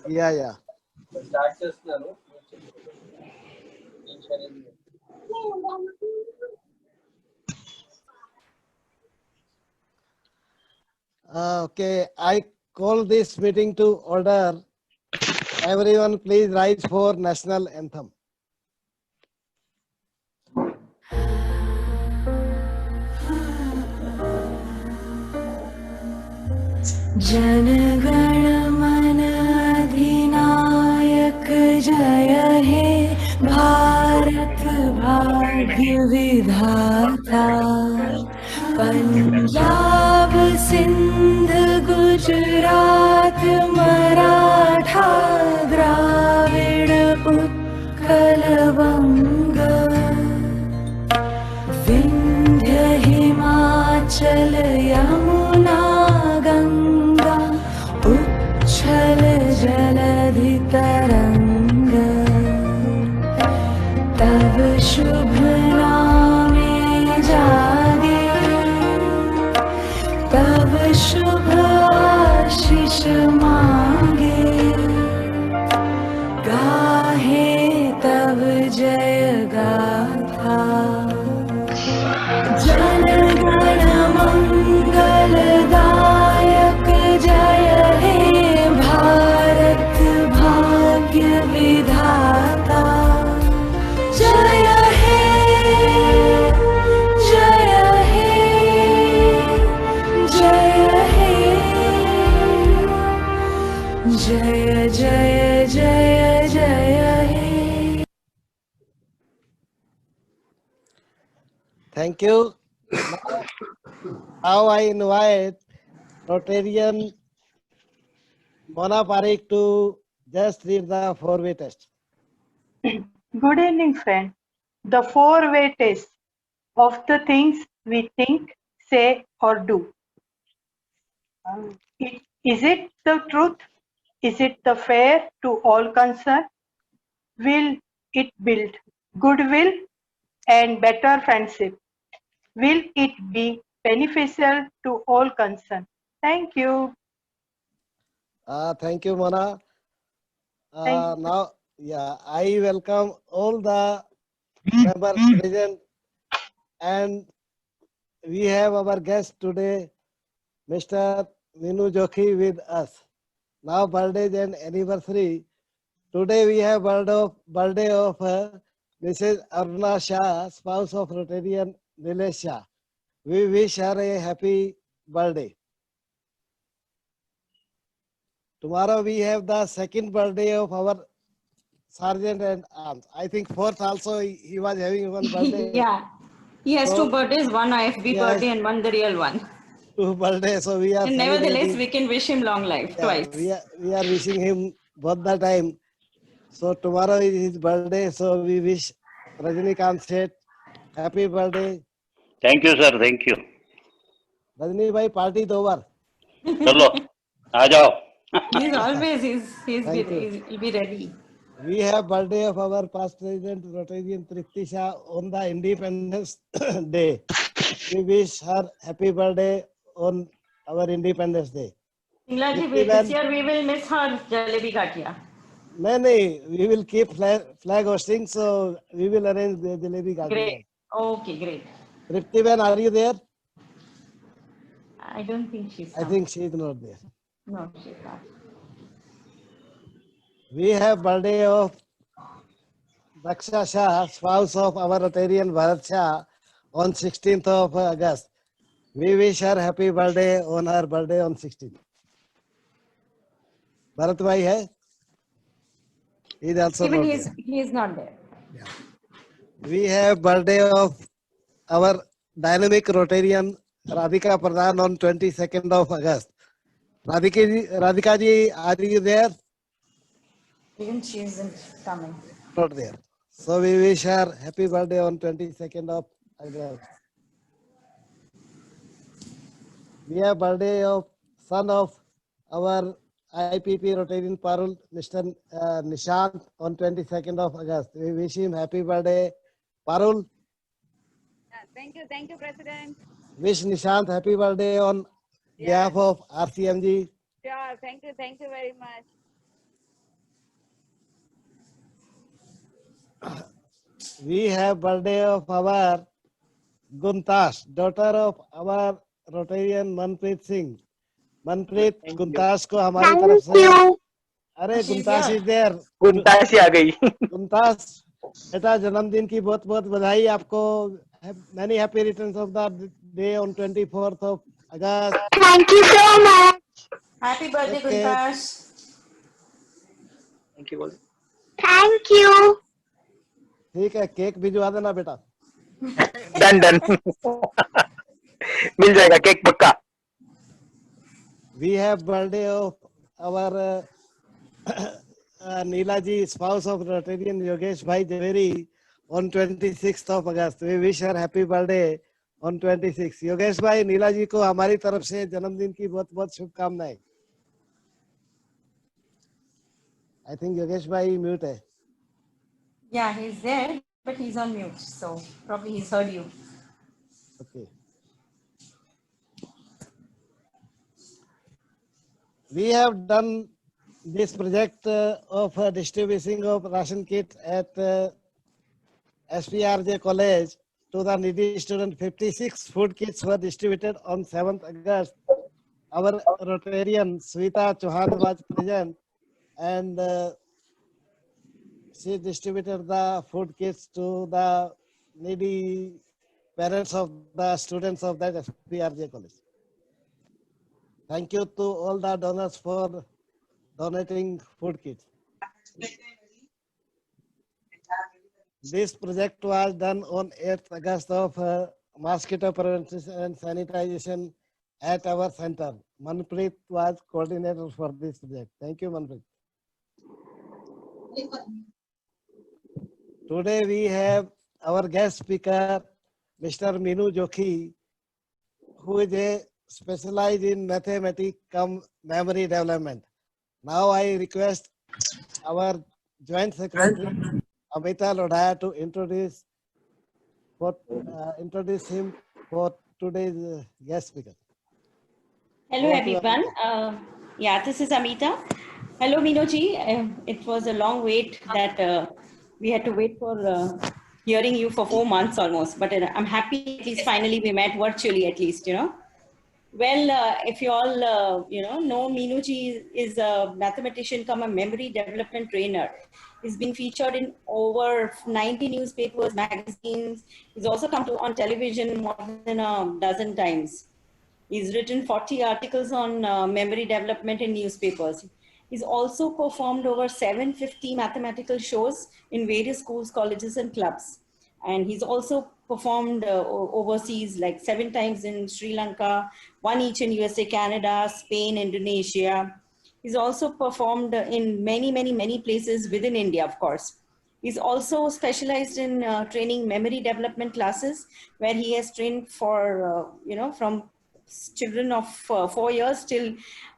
Yeah. Okay, I call this meeting to order. Everyone, please rise for national anthem. Jana Gana मन अधिनायक जय हे भारत भाग्य विधाता पंजाब सिंध गुजरात मराठा द्राविड़ उत्कल बंग विंध्य हिमाचल यमुना गंगा उच्छल जलधि तरंग तब शुभ नामे जागे तब शुभ आशीष मांगे गाहे तब जय गाथा जन गण मंगलदायक जय हे भारत भाग्य विधाता जय हे जय हे जय हे जय जय जय जय हे Thank you. Now I invite Rotarian Mona Parikh to just read the four-way test. Good evening, friend. The four-way test of the things we think, say, or do. Is it the truth? Is it the fair to all concerned? Will it build goodwill and better friendship? Will it be beneficial to all concerned? Thank you. Thank you, Mona. Thank you. Now, I welcome all the members present, and we have our guest today, Mr. Minu Jokhi, with us. Now, birthdays and anniversary. Today we have birthday of Mrs. Aruna Shah, spouse of Rotarian Nilesh Shah. We wish her a happy birthday. Tomorrow we have the second birthday of our sergeant and arms. I think fourth also he was having one birthday. Yeah, he has So- two birthdays, one IFB Yes. birthday and one the real one. Two birthdays, so we are And nevertheless, celebrating. we can wish him long life twice. We are wishing him both the time. So tomorrow is his birthday, so we wish Rajnikant Seth happy birthday. Thank you sir, thank you. Rajni bhai, party is over. चलो आ जाओ। He's always, Thank you. he'll be ready. We have birthday of our past president Rotarian Tripti Shah on the Independence Day. We wish her happy birthday on our Independence Day. Singla ji, Tripti this ma'am, year we will miss her jalebi gatia. no, we will keep flag hosting, so we will arrange the jalebi garden. Great. Okay, great. Tripti ma'am, are you there? I don't think she's I think she is not there. No, she's not. We have birthday of Daksha Shah, spouse of our Rotarian Bharat Shah, on 16th of August. We wish her happy birthday on her birthday on 16th. Bharat bhai hai? He is also Even not there. he is not there. We have birthday of our dynamic Rotarian Radhika Pradhan on 22nd of August. Radhika ji, are you there? Even she isn't coming. Not there. So we wish her happy birthday on 22nd of August. We have birthday of son of our IPP Rotarian Parul, Mr. Nishant, on 22nd of August. We wish him happy birthday. Parul, Thank you, President. wish Nishant happy birthday on behalf of RCMG. Sure, thank you very much. we have birthday of our Guntash, daughter of our Rotarian Manpreet Singh. Manpreet, Guntash को हमारी तरफ से अरे She's गुंताश here. Is there गुंताशी आ गई। गुंताश बेटा जन्मदिन की बहुत बहुत बधाई आपको many happy returns of the day on 24th of August. Thank you so much. Happy birthday, Okay. Guntash. Thank you बोल। Thank you. ठीक है केक भिजवा देना बेटा डन डन मिल जाएगा केक पक्का। we have birthday of our Neela ji, spouse of Rotarian Yogesh Bhai Javeri on 26th of August. We wish her happy birthday on 26. Yogesh भाई नीला जी को हमारी तरफ से जन्मदिन की बहुत बहुत शुभकामनाएं। I think योगेश भाई म्यूट है। Yeah, he's there, but he's on mute, so probably he's heard you. Okay. We have done this project of distributing of ration kit at SPRJ College to the needy student. 56 food kits were distributed on 7th August. Our Rotarian Sweta Chauhan was present and she distributed the food kits to the needy parents of the students of that SPRJ College. Thank you to all the donors for donating food kits. This project was done on 8th August of mosquito prevention and sanitization at our center. Manpreet was coordinator for this project. Thank you, Manpreet. Today we have our guest speaker, Mr. Minu Jokhi, who is a specialized in mathematics cum memory development. Now I request our Joint Secretary, Amita Lodha, to introduce him for today's guest speaker. Hello Over to you, everyone. Yeah, this is Amita. Hello Minoji. It was a long wait that we had to wait for hearing you for 4 months almost. But I'm happy at least finally we met virtually at least, you know. Well, if you all know Meenuji is a mathematician come a memory development trainer. He's been featured in over 90 newspapers, magazines. He's also come on television more than a dozen times. He's written 40 articles on memory development in newspapers. He's also performed over 750 mathematical shows in various schools, colleges, and clubs. And he's also performed overseas like 7 times in Sri Lanka, 1 each in USA, Canada, Spain, Indonesia. He's also performed in many places within India, of course. He's also specialized in training memory development classes where he has trained for, from children of 4 years till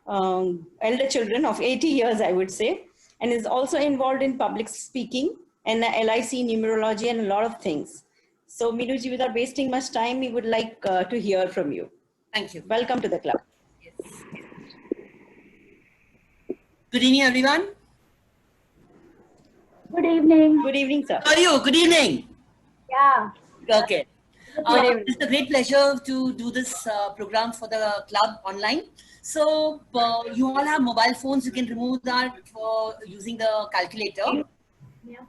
elder children of 80 years, I would say. And is also involved in public speaking and LIC numerology and a lot of things. So Meenuji, without wasting much time, we would like to hear from you. Thank you. Welcome to the club. Yes. Good evening, everyone. Good evening. Good evening, sir. How are you? Good evening. Yeah. Okay. It's a great pleasure to do this program for the club online. So you all have mobile phones. You can remove that for using the calculator. Yeah.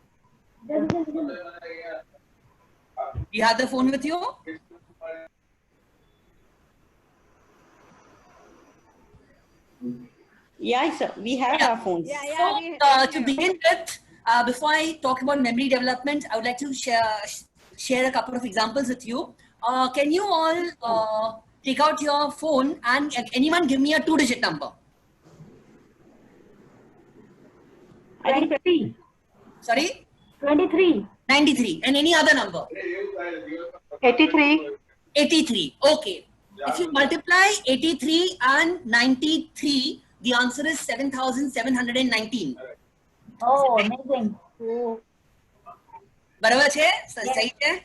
You have the phone with you? Yeah, sir. We have our phones. So to begin with, before I talk about memory development, I would like to share a couple of examples with you. Can you all take out your phone and anyone give me a 2-digit number? 23. Sorry? 23. 93. And any other number? 83. 83. Okay. If you multiply 83 and 93, the answer is 7,719. Oh, amazing. बराबर है? सही है?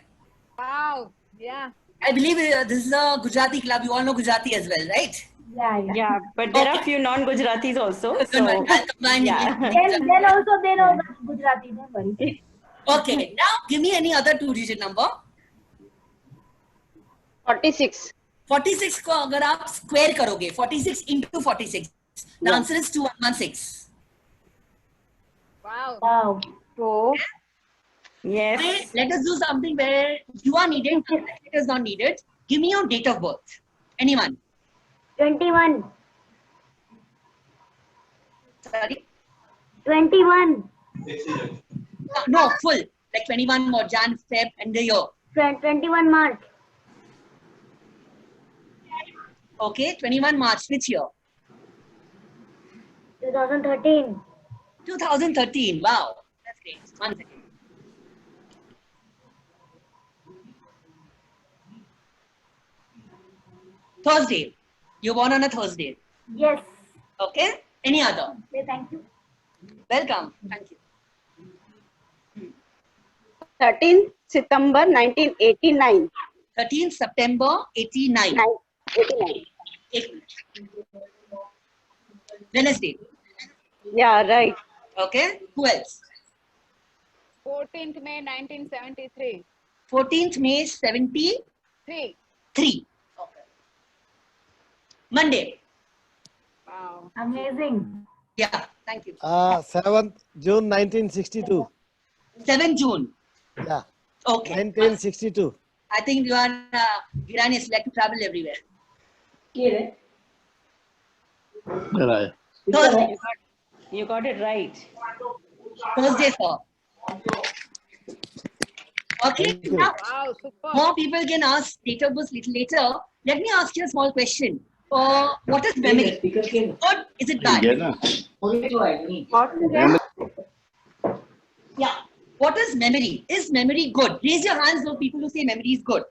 Wow. Yeah. I believe this is a Gujarati club. You all know Gujarati as well, right? Yeah. Yeah, but there are a few non-Gujaratis also. So, I'll combine yeah. Then also they know Gujarati, don't worry. Okay, now give me any other 2-digit number. 46. 46 को अगर आप square करोगे, 46 into 46, the Yeah. answer is 2116. Wow. Wow. So, Yes. Okay, let us do something where you are needed, it is not needed. Give me your date of birth. Anyone? 21. Sorry? 21. No, full. Like 21 or Jan, Feb, and the year. 21 March. Okay, 21 March, which year? 2013. 2013. Wow, that's great. One second. Thursday. You're born on a Thursday. Yes. Okay. Any other? Okay, thank you. Welcome. Thank you. 13 September 1989. 13th September 89. 89. एक minute. Wednesday. Yeah, right. Okay. Who else? 14th May 1973. 14th May 73. 3. Okay. Monday. Wow. Amazing. Yeah. Thank you. 7th June 1962. 7 June. Yeah, Okay. 1962. I think you are Iranians like to travel everywhere. Thursday. You got it right. Thursday, sir. Okay. Thank you. Now, Wow, super. more people can ask date of birth little later. Let me ask you a small question. What is memory? Good? Is it bad? Yeah. What is memory? Is memory good? Raise your hands, those people who say memory is good.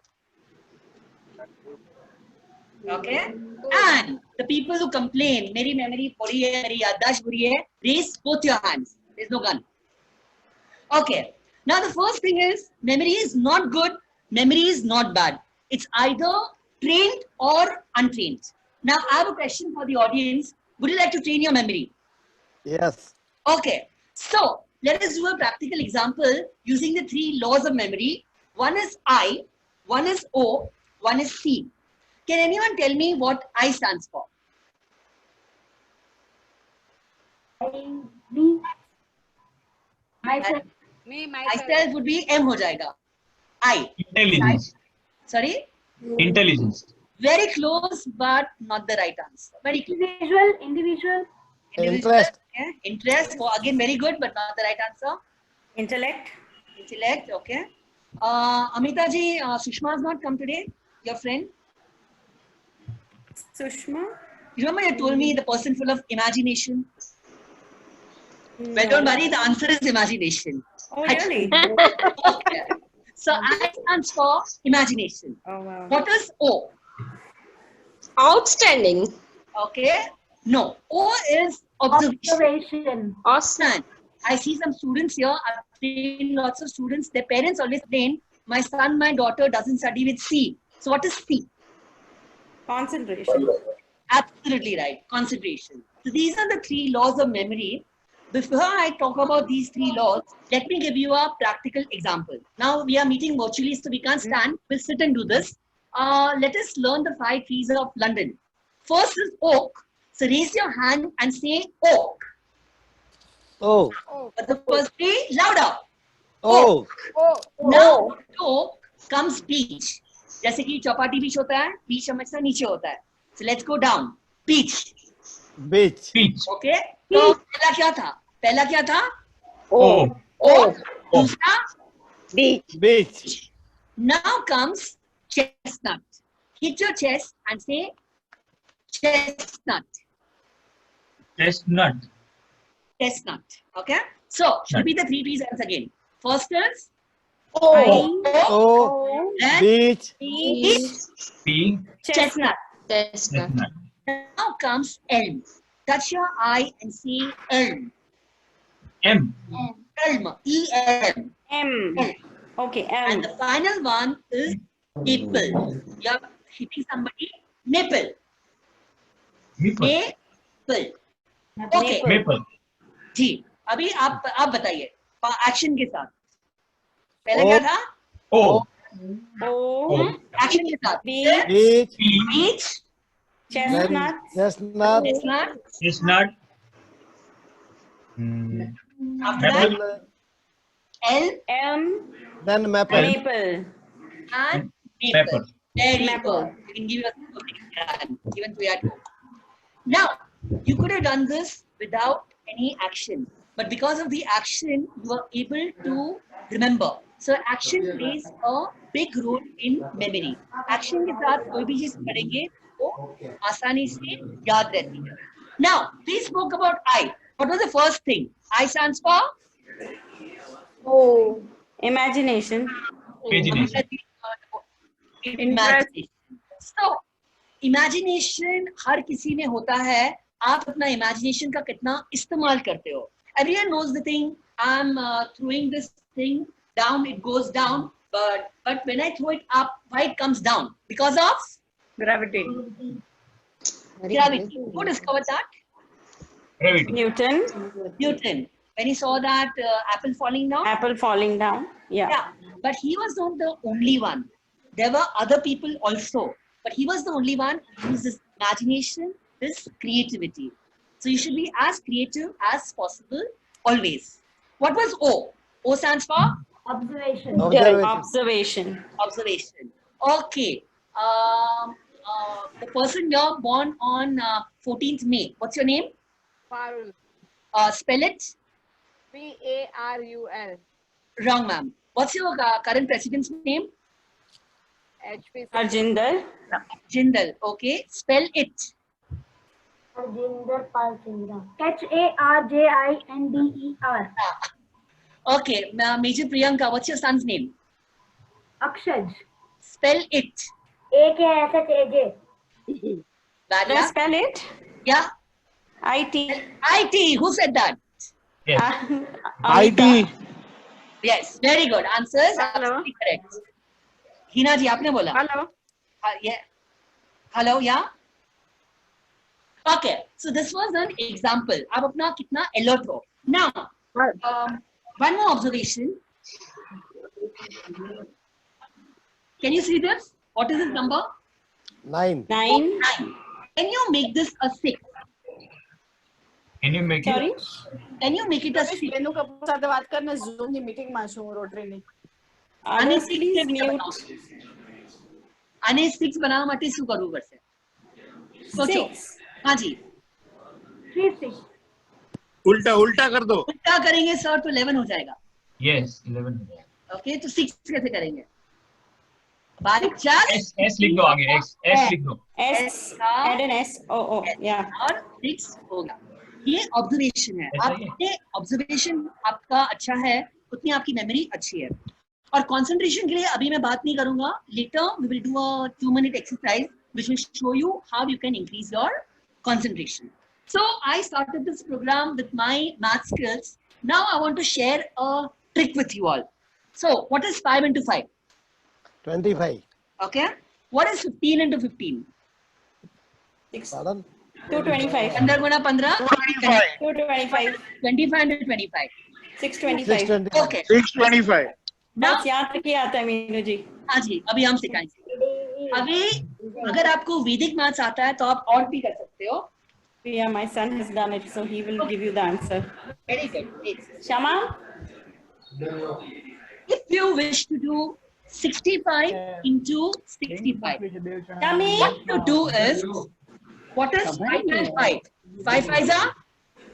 Okay. And the people who complain, "Meri memory buri hai, meri yaddash buri hai," raise both your hands. There's no gun. Okay. Now the first thing is memory is not good. Memory is not bad. It's either trained or untrained. Now I have a question for the audience. Would you like to train your memory? Yes. Okay, so let us do a practical example using the 3 laws of memory. One is I, one is O, one is C. Can anyone tell me what I stands for? Me. Myself. Me, myself. Myself would be M ho jayega. I. Intelligence. Sorry? Intelligence. Very close, but not the right answer. Very close. Individual. Individual. Interest. Okay. Interest. Oh, again, very good, but not the right answer. Intellect. Intellect. Okay. Amita ji, Sushma has not come today. Your friend. Sushma. Remember you told me the person full of imagination? Well, don't worry, the answer is imagination. Oh, really? Okay. So I stands for imagination. Oh, wow. What is O? Outstanding. Okay. No. O is observation. Observation. Awesome. I see some students here. I've trained lots of students. Their parents always complain, my son, my daughter doesn't study with C. So what is C? Concentration. Absolutely right. Concentration. So these are the 3 laws of memory. Before I talk about these 3 laws, let me give you a practical example. Now we are meeting virtually, so we can't stand. We'll sit and do this. Let us learn the 5 trees of London. First is oak. So raise your hand and say oak. Oh. But the first tree, louder. Oh. Oh. Now oak comes peach. जैसे कि चौपाटी बीच होता है, बीच हमेशा नीचे होता है. So let's go down. Peach. Beach. Speech. Okay. तो पहला क्या था? पहला क्या था? Oh. Oak. दूसरा Beach. Beach. now comes chestnut. Hit your chest and say chestnut. Chestnut. Chestnut. Okay. So repeat the 3 trees once again. First is Oh. then Beach. P. chestnut. Chestnut. Now comes elm. Touch your eye and say elm. M. Elm. E-L-M. M. Okay, And M. the final one is nipple. You are hitting somebody. Nipple. Maple. Nipple. Okay. Maple. जी अभी आप बताइए action के साथ पहले क्या था? O. O. Action के साथ. Beach. Beach. Chestnut. Chestnut. Chestnut. Chestnut. After that, L Elm. Then maple. Maple. and Pepper. Very Maple. good. You can give us even to your home. Now, you could have done this without any action, but because of the action, you are able to remember. So, action plays a big role in memory. Action के साथ कोई भी चीज करेंगे वो आसानी से याद रहती है. Now, we spoke about I. What was the first thing? I stands for Imagination. Imagination. Imagination. So, imagination हर किसी में होता है. आप अपना imagination का कितना इस्तेमाल करते हो? Everyone knows the thing. I'm throwing this thing down, it goes down. But when I throw it up, why it comes down? Because of Gravity. gravity. Who discovered that? Gravity. Newton. Newton. When he saw that apple falling down. Apple falling down. Yeah. Yeah, but he was not the only one. There were other people also, but he was the only one who used this imagination, this creativity. So you should be as creative as possible always. What was O? O stands for Observation. Observation. observation. Okay. The person you're born on 14th May. What's your name? Parul. Spell it. Parul. Wrong, ma'am. What's your current president's name? HP. Arjinder. Jindal. Okay. Spell it. Arjinder Pal Chandra. Harjinder. Okay. Major Priyanka. What's your son's name? Akshaj. Spell it. AKSHAJ. Valia? Spell it. Yeah. IT. IT. Who said that? Yes. IT. Yes. Very good. Answers Hello. absolutely correct. Hina ji, आपने बोला. Hello. Yeah. Hello. Yeah. Okay. So this was an example. आप अपना कितना alert हो. Now, one more observation. Can you see this? What is this number? 9. 9. 9. Can you make this a 6? Can you make Sorry. it? Can you make it a 6? બેનુ કપૂર સાથે વાત કરને zoom ની meeting માં છું રોટરીની. Others, please mute. આને 6 બનાવવા માટે શું કરવું પડશે? સોચો. 6. हाँ जी. 3 6. उल्टा उल्टा कर दो. उल्टा करेंगे सर तो 11 हो जाएगा. Yes, 11. ओके तो 6 कैसे करेंगे? बारीक चार S लिख दो आगे. S लिख दो. S. Add an S. Oh, yeah. और 6 होगा. ये ऑब्जर्वेशन है. आपने ऑब्जर्वेशन आपका अच्छा है उतनी आपकी मेमोरी अच्छी है. और कंसंट्रेशन के लिए अभी मैं बात नहीं करूंगा. Later we will do a 2-minute exercise which will show you how you can increase your concentration. So I started this program with my math skills. Now I want to share a trick with you all. So what is 5 into 5? 25. Okay. What is 15 into 15? Pardon? 225. 15 Guna 15. 225. 25 into 25. 625. 625. Okay. 625. Now बस याद रखिए आता है मीनू जी. हाँ जी अभी हम सिखाएंगे. अभी अगर आपको वैदिक मैथ्स आता है तो आप और भी कर सकते हो. Yeah, my son has done it, so he will give you the answer. Very good. Shama? If you wish to do 65 into 65, Dummy? what you do is, what is 5 and 5? 5 5s are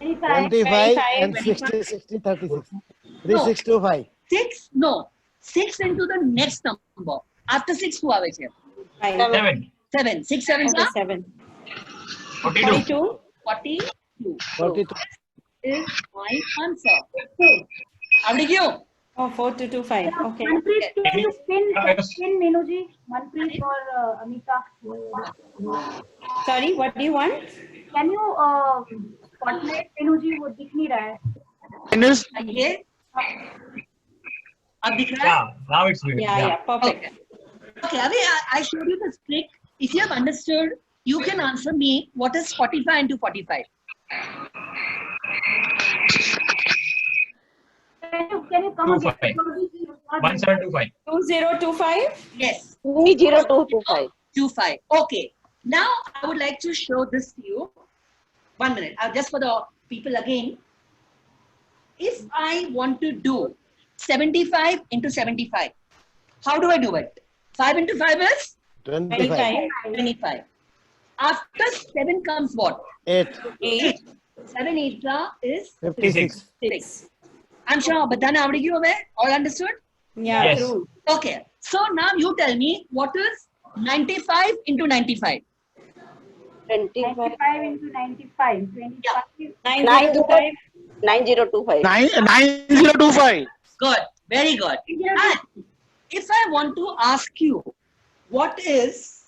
25 and 60, 60, 36. 3625. 6? No. 6 into the next number. After 6 2 આવે છે. 7. 7. 6 7s are 7. 42. 42. 42. Is my answer. આવડી ગયું? Oh, 4225. Okay. Manpreet, can you spin Yes. Menuji? Manpreet or Amita? Sorry, what do you want? Can you spotlight Menuji? वो दिख नहीं रहा है. ये अब दिख रहा है? Yeah, now it's good. Yeah, perfect. Okay, Avi, I showed you this trick. If you have understood, you can answer me what is 45 into 45. Can you come again? 25. 1725. 2025. Yes. 30225. 25. Okay. Now I would like to show this to you. 1 minute. Just for the people again. If I want to do 75 into 75, how do I do it? 5 into 5 is 25. 25. After 7 comes what? 8. 8. 7 8 is 56. 6. I'm sure Badana Avdigyu, all understood? Yeah, Yes. true. Okay. So now you tell me what is 95 into 95? 25. 95 into 95. 25. 905. 9025. 9025. Good. Very good. And if I want to ask you, what is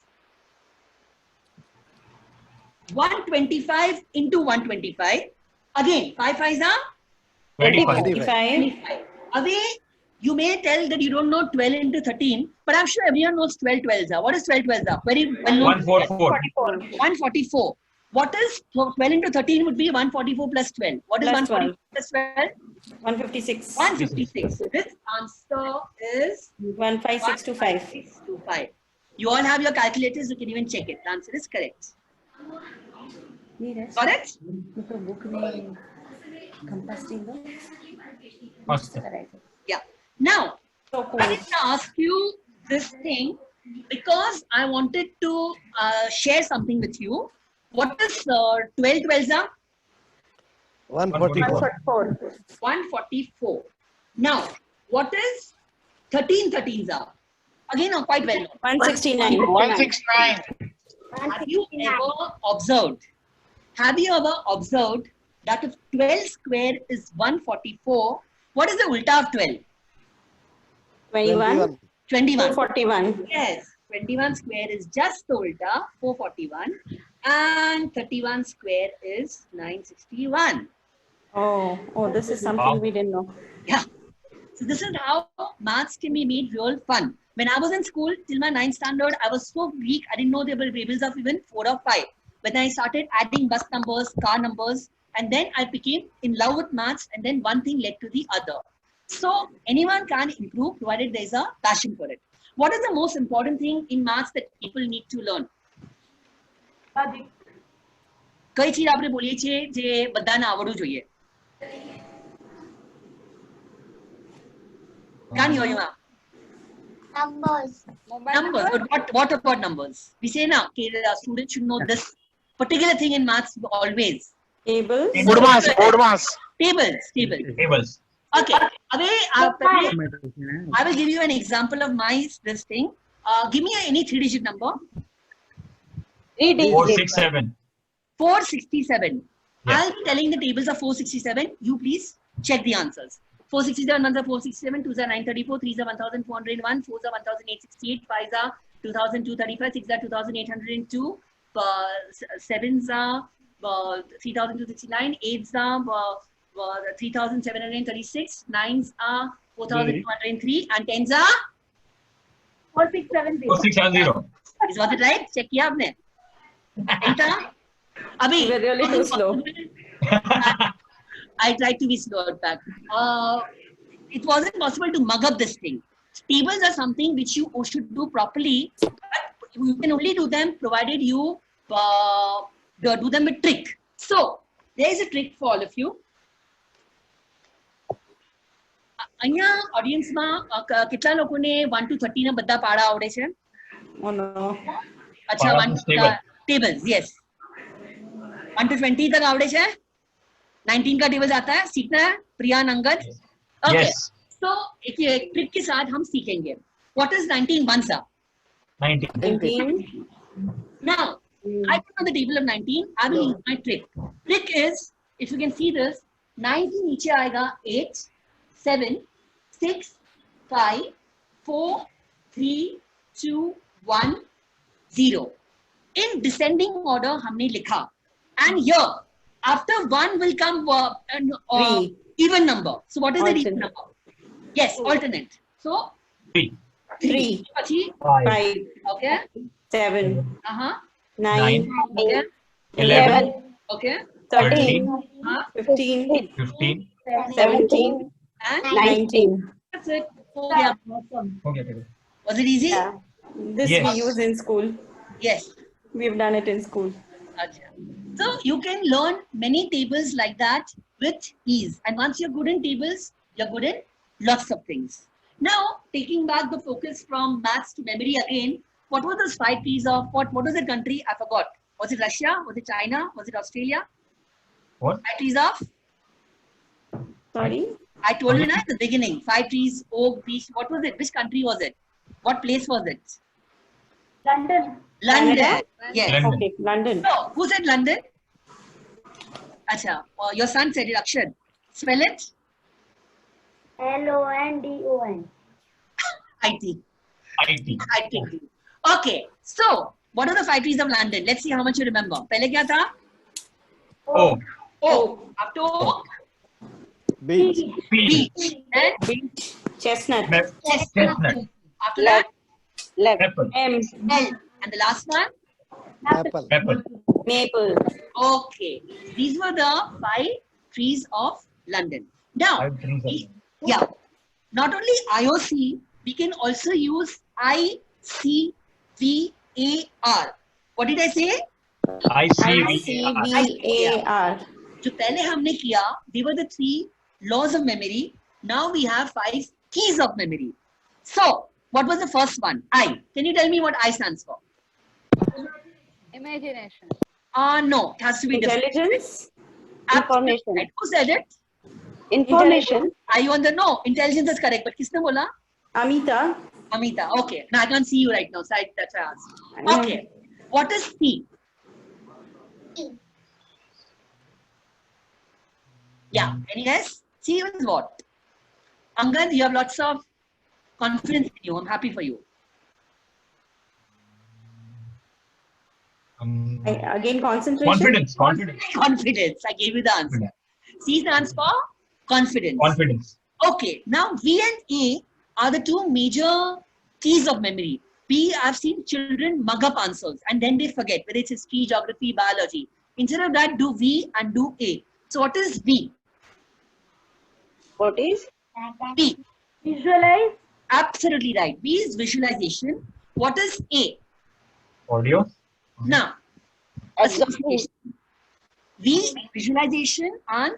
125 into 125? Again, 5 5s are 25. 25. Away, you may tell that you don't know 12 into 13, but I'm sure everyone knows 12 12s are. What is 12 12s are? Very well known. 144. 144. What is 12 into 13 would be 144 plus 12. What is Plus 144 plus 12? 156. 156. This answer is 15625. 15625. You all have your calculators, you can even check it. The answer is correct. Got it? Yeah. Now, I want to ask you this thing because I wanted to share something with you. What is 12 12s are? 144. 144. Now, what is 13 13s are? Again, quite well known. 169. 169. Have you ever observed? Have you ever observed that if 12 square is 144, what is the ulta of 12? 21. 21. 441. Yes, 21 square is just the ulta, 441, and 31 square is 961. Oh, this is something we didn't know. Yeah. So this is how maths can be made real fun. When I was in school till my 9th standard, I was so weak. I didn't know there were variables of even 4 or 5. When I started adding bus numbers, car numbers, and then I became in love with maths, and then one thing led to the other. So anyone can improve provided there is a passion for it. What is the most important thing in maths that people need to learn? કઈ ચીજ આપણે બોલીએ છીએ જે બધાને આવડવું જોઈએ? Can't hear you, ma'am. Numbers. Numbers. But what about numbers? We say now, okay, the students should know this particular thing in maths always. Tables. Good mass. Tables. Okay. I will give you an example of this thing. Give me any 3-digit number. 467. 467. Yeah. I'll be telling the tables of 467. You please check the answers. 467, 1s are 467, 2s are 934, 3s are 1401, 4s are 1868, 5s are 2235, 6s are 2802, 7s are 3269, 8s are 3736, 9s are 4203, and 10s are 4670. 4670. Is what it right? Check kiya aapne? Enter. Abhi. We're really too slow. I tried to be slow back. It wasn't possible to mug up this thing. Tables are something which you should do properly, but you can only do them provided you do them with trick. So there is a trick for all of you. અહીંયા ઓડિયન્સમાં કેટલા લોકોને 1 to 30 ના બધા પાડા આવડે છે? Oh no. अच्छा, tables, yes. 1 to 20 तक आवड़े छे? 19 का टेबल आता है, सीखना है Priyan Angad? Okay. Yes. So एक ट्रिक के साथ हम सीखेंगे. What is 19 ones are? 19. Now, I don't know the table of 19. I will use my trick. Trick is, if you can see this, 19 नीचे आएगा 8, 7, 6, 5, 4, 3, 2, 1, 0. In descending order, हमने लिखा. And here, after 1 will come even number. So what is the even number? Yes, alternate. So 3. 5. Okay. 7. 9. Okay. 11. Okay. 13. 15. 15. 17. And 19. that's it. Oh, yeah. Awesome. Okay. Was it easy? Yeah. This Yes. we use in school. Yes. We've done it in school. Acha. So you can learn many tables like that with ease. And once you're good in tables, you're good in lots of things. Now, taking back the focus from maths to memory again, what were those 5 P's of what was the country? I forgot. Was it Russia? Was it China? Was it Australia? What? 5 P's of? Sorry? I told you at the beginning. 5 trees, oak, beech. What was it? Which country was it? What place was it? London. London. Canada? Yes. London. Okay, London. So, who said London? Acha. Your son said it, Akshar. Spell it. London. IT. IT. IT. Okay. So, what are the 5 trees of London? Let's see how much you remember. Pehle kya tha? Oh. Oak. After oak, Beach. Peach. beech. Then Beach. Chestnut. Chestnut. after that, Left. Apple. M. L. And the last one? Apple. Apple. Maple. Okay. These were the 5 trees of London. Now, 5 trees of London. yeah. Not only IOC, we can also use ICVAR. What did I say? ICVAR. ICVAR. जो पहले हमने किया, they were the 3 laws of memory. Now we have 5 keys of memory. So, what was the first one? I. Can you tell me what I stands for? Imagination. No, it has to be different. Intelligence. Absolutely Information. right. Who said it? Information. Are you on the no? Intelligence is correct, but किसने बोला? Amita. Amita. Okay. Now I can't see you right now, so that's why I asked. Okay. What is C? Yeah. Any guess? C is what? Angad, you have lots of confidence in you. I'm happy for you. Again, concentration. Confidence. Confidence. I gave you the answer. C stands for confidence. Confidence. Okay. Now V and A are the 2 major keys of memory. B, I've seen children mug up answers and then they forget whether it's history, geography, biology. Instead of that, do V and do A. So what is V? What is? V. Visualize. Absolutely right. V is visualization. What is A? Audio. Now, association. V, visualization and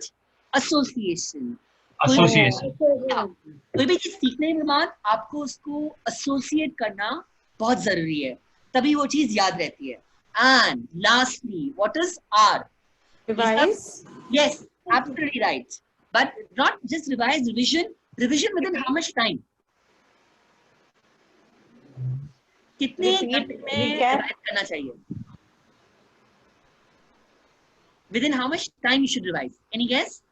association. Association. कोई भी चीज सीखने के बाद आपको उसको associate करना बहुत जरूरी है, तभी वो चीज याद रहती है. And lastly, what is R? Revise. Yes, absolutely right. But not just revise, revision. Revision within how much time? कितने घंटे में रिवाइज करना चाहिए? Within how much time you should revise? Any guess?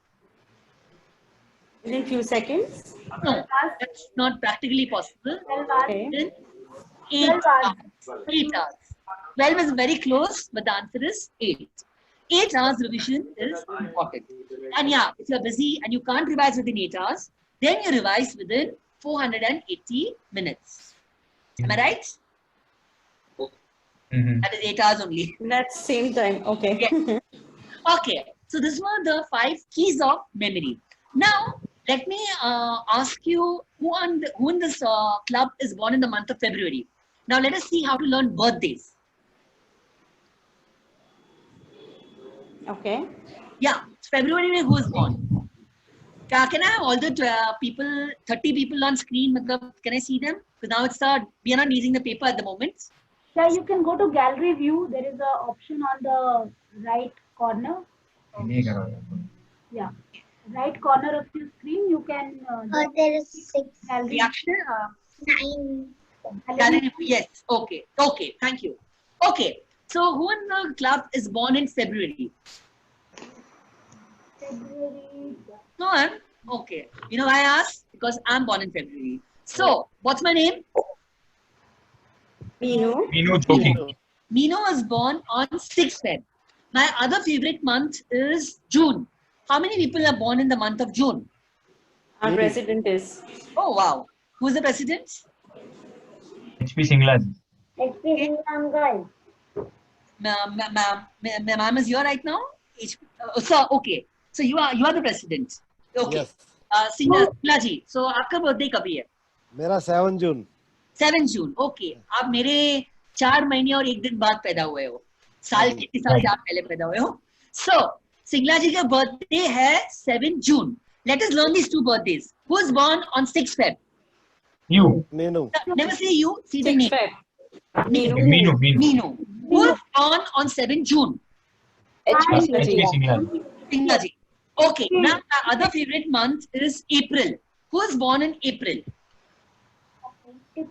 Within few seconds. No, that's not practically possible. Okay. Within 8 hours. 8 hours. 12 is very close, but the answer is 8. 8 hours revision is important. And yeah, if you're busy and you can't revise within 8 hours, then you revise within 480 minutes. Am I right? That is 8 hours only. That's same time. Okay. Yes. Okay. So these were the 5 keys of memory. Now, let me ask you who in this club is born in the month of February. Now, let us see how to learn birthdays. Okay. Yeah, February mein who is born? Can I have all the people, 30 people on screen? Can I see them? Because now we are not using the paper at the moment. Yeah, you can go to gallery view. There is an option on the right corner. Yeah, right corner of your screen. You can. There is 6. Gallery. Reaction? 9. Gallery, yes. Okay. Okay. Thank you. Okay. So who in the club is born in February? February. No, I'm okay. You know why I asked? Because I'm born in February. So, what's my name? Minu joking. Mino was born on 6th Feb. My other favorite month is June. How many people are born in the month of June? Our president is. Oh, wow. Who's the president? HP Singla. Uncle. Ma'am is here right now? So, okay. So, you are the president. Okay. Yes. Singla ji, so आपका birthday कभी है? मेरा 7 जून 7 जून, okay. आप मेरे 4 महीने और 1 दिन बाद पैदा हुए हो, साल के हिसाब से आप पहले पैदा हुए हो। सो सिंगला जी का बर्थडे है 7 June. Let us learn these 2 birthdays. Who is born on 6 Feb? You. Meenu Never say you, see the name. Meenu. Meenu. Who is born on 7 June? HP Singlal. Singla ji. Okay, now my other favorite month is April. Who is born in April?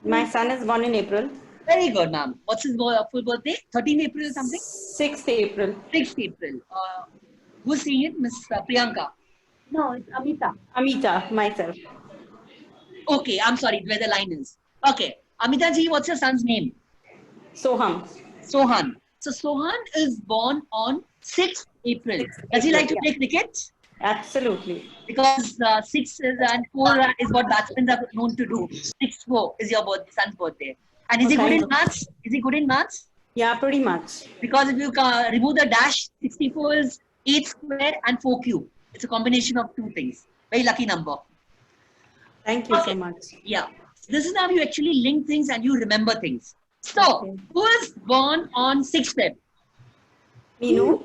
My son is born in April. Very good, ma'am. What's his full birthday? 13 April or something? 6th April. 6th April. Who's saying it? Miss Priyanka. No, it's Amita. Amita, myself. Okay, I'm sorry where the line is. Okay, Amita ji, what's your son's name? Soham. Sohan. So Sohan is born on 6th April. Does he like to play cricket? Absolutely. Because 6 is and 4 is what batsmen are known to do. 6-4 is your son's birthday. And is he good in maths? Is he good in maths? Yeah, pretty much. Because if you remove the dash, 64 is 8 square and 4 cube. It's a combination of 2 things. Very lucky number. Thank you so much. Yeah. This is how you actually link things and you remember things. So, who is born on 6 Feb? Meenu.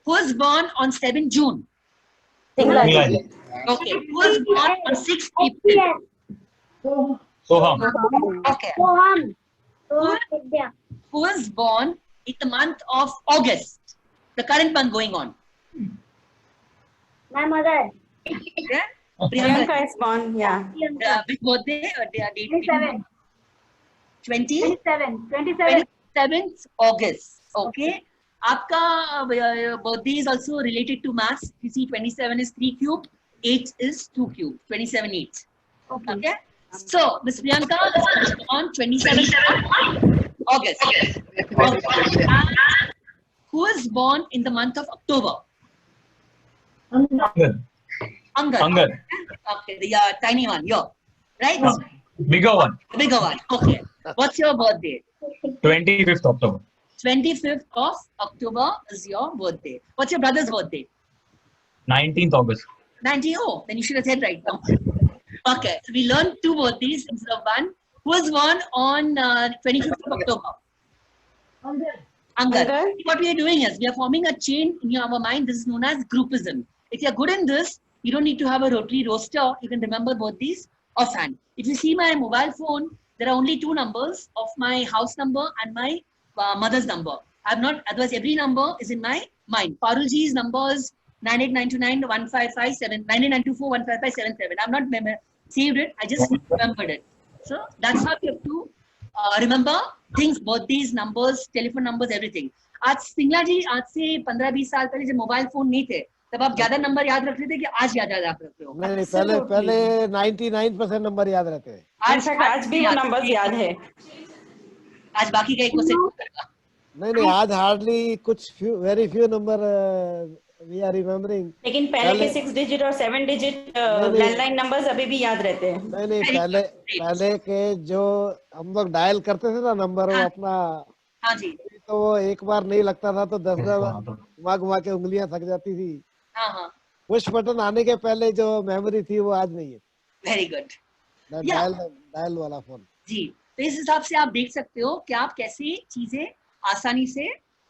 Who is born on 7 June? Singla. Okay. Who is born on 6 April? Soham. Okay. Soham. Who is born in the month of August? The current month going on. My mother. Okay. Priyanka is born, yeah. Which birthday? Date? 27. 20? 27th August. Okay. Aapka birthday is also related to maths. You see 27 is 3 cube, 8 is 2 cube, 27 8. Okay. So, Miss Priyanka is on 27th August. Okay. And who is born in the month of October? Angar. Okay, the tiny one, right? Bigger one. Bigger one. Okay. What's your birthday? 25th October. 25th of October is your birthday. What's your brother's birthday? 19th August. 19. Oh, then you should have said right now. Okay, so we learned 2 birthdays instead of 1. Who was born on 25th of October? Angar. What we are doing is we are forming a chain in our mind. This is known as groupism. If you are good in this, you don't need to have a rotary roster. You can remember birthdays offhand. If you see my mobile phone, there are only 2 numbers of my house number and my mother's number. I have not, otherwise every number is in my mind. Parulji's number is 9892915577, 9892415577. I have not saved it, I just remembered it. So that's how you have to remember things, birthdays, numbers, telephone numbers, everything. आज सिंगला जी आज से 15-20 साल पहले जब mobile phone नहीं थे तब आप ज्यादा नंबर याद रखते थे कि आज याद रखते हो? नहीं, पहले 99% नंबर याद रहते हैं। आज भी वो नंबर्स याद है। आज बाकी का 1% नहीं, आज हार्डली कुछ very few number we are remembering. लेकिन पहले के 6 डिजिट और 7 डिजिट लैंडलाइन नंबर्स अभी भी याद रहते हैं। नहीं, पहले के जो हम लोग डायल करते थे ना नंबर, वो अपना, हाँ जी, तो वो एक बार नहीं लगता था तो 10 घुमा के उंगलियां थक जाती थी। हाँ। पुश बटन आने के पहले जो मेमोरी थी वो आज नहीं है। Very good. डायल वाला फोन जी, तो इस हिसाब से आप देख सकते हो कि आप कैसे चीजें आसानी से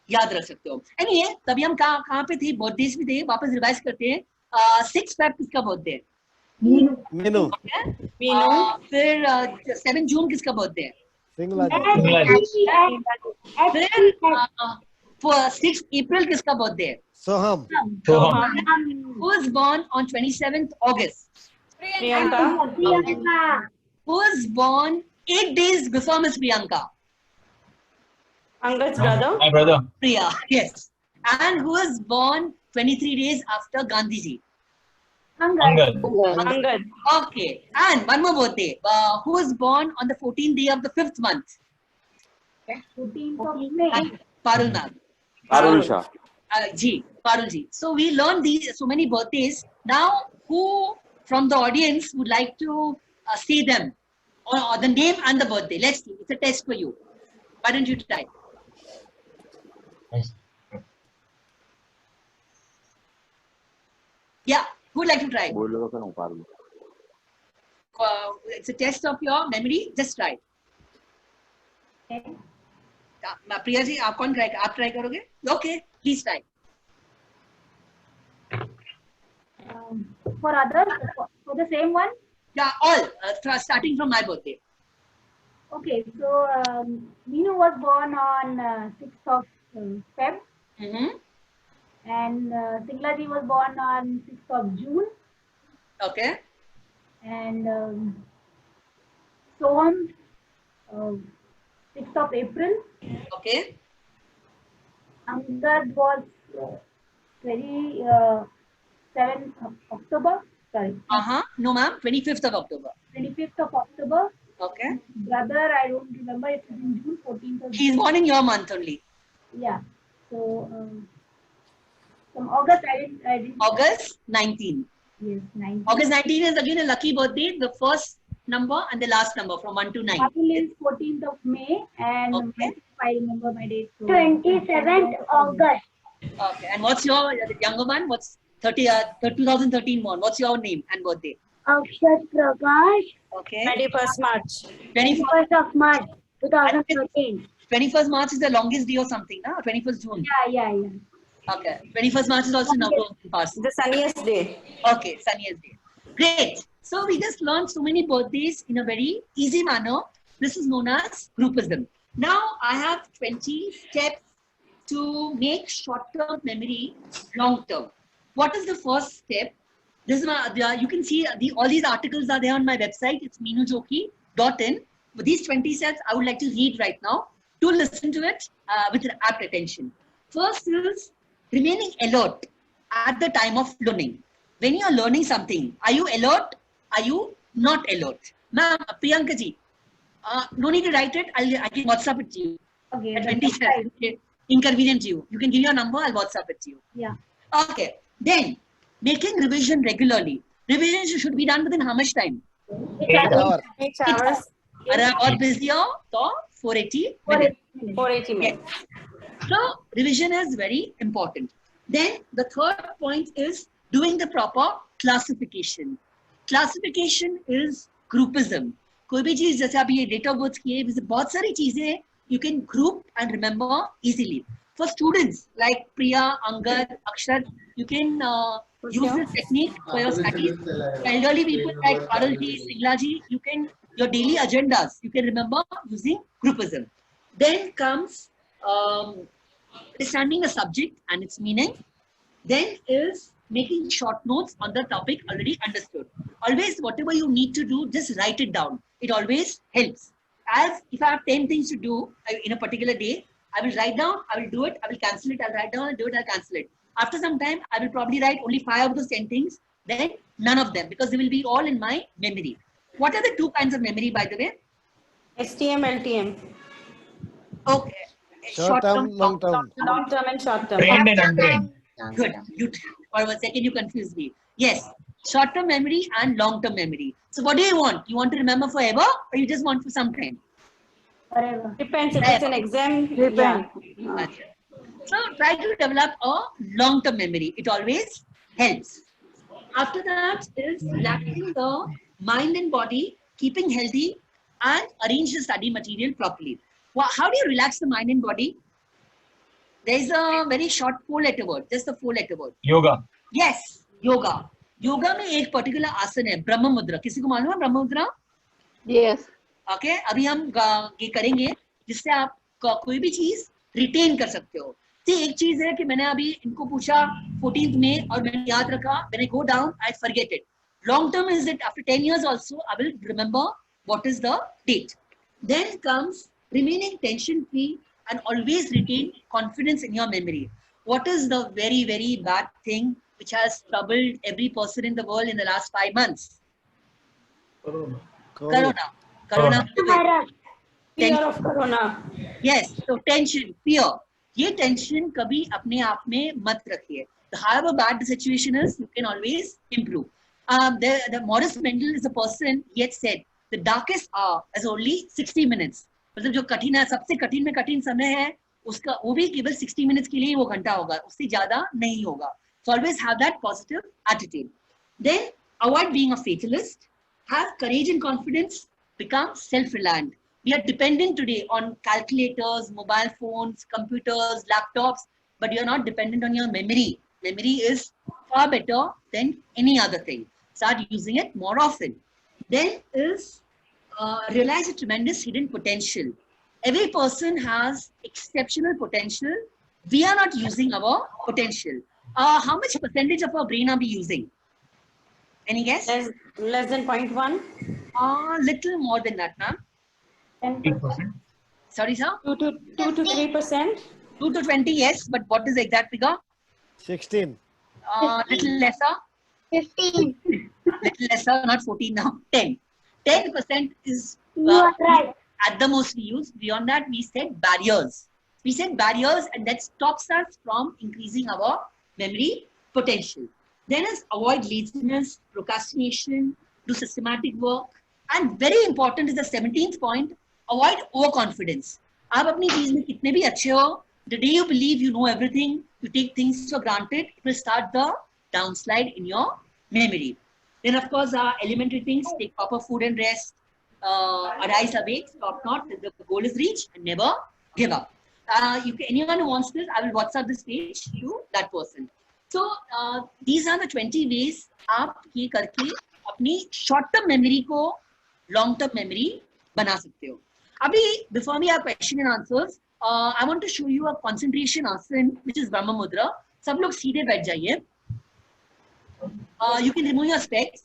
याद रख सकते हो। एनीवे, तभी हम कहाँ पे थे, बर्थडेज भी थे, वापस रिवाइज करते हैं। 6 Feb किसका बर्थडे है? मीनू। फिर 7 जून किसका बर्थडे है? सिंगला। फिर 6 April किसका बर्थडे है? सोहम। Who is born on 27th August? Priyanka. Who is born 8 days before Miss Priyanka? Angar's brother. My brother. Priya, yes. And who is born 23 days after Gandhiji? Angar. Okay. And one more birthday. Who is born on the 14th day of the 5th month? 14th of May. Parul ma'am. Parul Shah. Parul ji. So we learned these so many birthdays. Now, who from the audience would like to say them or the name and the birthday? Let's see. It's a test for you. Why don't you try? Yeah. Who'd like to try? It's a test of your memory. Just try. Priya ji आप कौन आप try करोगे? Okay, please try. For others, for the same one? Yeah, all starting from my birthday. Okay, so Meenu was born on 6th of Feb. And Singla ji was born on 6th of June. Okay. And Soham, 6th of April. Okay. Angad was very 7th of October. Sorry. No, ma'am. 25th of October. 25th of October. Okay. Brother, I don't remember. It was in June 14th of June. He's born in your month only. Yeah. So from August, I didn't. August 19. Yes, 19. August 19 is again a lucky birthday. The first number and the last number from 1 to 9. Apple is 14th of May, and if I remember my date. So 27th August. Okay. And what's your younger one? What's 2013 born? What's your name and birthday? Akshat Prakash. Okay. 21st March. 21st of March 2013. 21st March is the longest day or something, no? 21st June. Yeah. Okay. 21st March is also number past. The sunniest day. Okay, sunniest day. Great. So we just learned so many birthdays in a very easy manner. This is known as groupism. Now I have 20 steps to make short-term memory long-term. What is the first step? This is you can see all these articles are there on my website. It's meenujokhi.in. With these 20 steps, I would like to read right now. To listen to it with rapt attention. First is remaining alert at the time of learning. When you are learning something, are you alert? Are you not alert? Ma'am, Priyanka ji, no need to write it. I can WhatsApp it to you. Okay. At 20 steps. Okay. Inconvenient to you. You can give your number. I'll WhatsApp it to you. Yeah. Okay. Then making revision regularly. Revision should be done within how much time? 8 hours. 8 hours. Or busier, so 480 minutes. 480 minutes. So revision is very important. Then the third point is doing the proper classification. Classification is groupism. कोई भी चीज जैसे अभी ये date of birth की है, बहुत सारी चीजें you can group and remember easily. For students like Priya, Angad, Akshat, you can use this technique for your studies. Elderly people like Arulji, Singlaji, you can your daily agendas you can remember using groupism. Then comes understanding the subject and its meaning. Then is making short notes on the topic already understood. Always whatever you need to do, just write it down. It always helps. As if I have 10 things to do in a particular day, I will write down, I will do it, I will cancel it, I'll write down, I'll do it, I'll cancel it. After some time, I will probably write only 5 of those 10 things, then none of them, because they will be all in my memory. What are the 2 kinds of memory, by the way? STM, LTM. Okay. Short term, long term. Long term and short term. Trained and untrained. Good. For a second, you confused me. Yes. Short term memory and long term memory. So what do you want? You want to remember forever or you just want for some time? Forever. Depends if it's an exam. Yeah. So try to develop a long term memory. It always helps. After that is relaxing the mind and body, keeping healthy and arrange the study material properly. Well, how do you relax the mind and body? There is a very short 4-letter word, just a 4-letter word. Yoga. Yes, yoga. Yoga में एक particular आसन है ब्रह्म मुद्रा. किसी को मालूम है ब्रह्म मुद्रा? Yes. Okay, अभी हम ये करेंगे जिससे आप कोई भी चीज रिटेन कर सकते हो. एक चीज है कि मैंने अभी इनको पूछा 14th में और मैंने याद रखा. When I go down, I forget it. Long term is that after 10 years also, I will remember what is the date. Then comes remaining tension free and always retain confidence in your memory. What is the very, very bad thing which has troubled every person in the world in the last 5 months? Corona. Fear of corona. Yes, so tension, fear. ये tension कभी अपने आप में मत रखिए. However bad the situation is, you can always improve. The Morris Mendel is a person, he had said, the darkest hour is only 60 minutes. मतलब जो कठिन है, सबसे कठिन में कठिन समय है, उसका वो भी केवल 60 minutes के लिए वो घंटा होगा, उससे ज़्यादा नहीं होगा. So always have that positive attitude. Then avoid being a fatalist. Have courage and confidence. Become self-reliant. We are dependent today on calculators, mobile phones, computers, laptops, but you're not dependent on your memory. Memory is far better than any other thing. Start using it more often. Then is realize a tremendous hidden potential. Every person has exceptional potential. We are not using our potential. How much percentage of our brain are we using? Any guess? Less than 0.1. Little more than that, ma'am. 8%. Sorry, sir? 2 to 3%. 2 to 20, yes. But what is the exact figure? 16. Little lesser. 15. Little lesser, not 14 now. 10. 10% is You are right. at the most we use. Beyond that, we set barriers. We set barriers, and that stops us from increasing our memory potential. Then is avoid laziness, procrastination, do systematic work. And very important is the 17th point, avoid overconfidence. आप अपनी चीज में कितने भी अच्छे हो, the day you believe you know everything, you take things for granted, it will start the downslide in your memory. Then of course, elementary things, take proper food and rest, arise awake, stop not till the goal is reached, and never give up. Anyone who wants this, I will WhatsApp this page to that person. So these are the 20 ways आप ये करके अपनी short term memory को long term memory बना सकते हो. अभी before we have question and answers, I want to show you a concentration asana which is Brahma Mudra. सब लोग सीधे बैठ जाइए. You can remove your specs.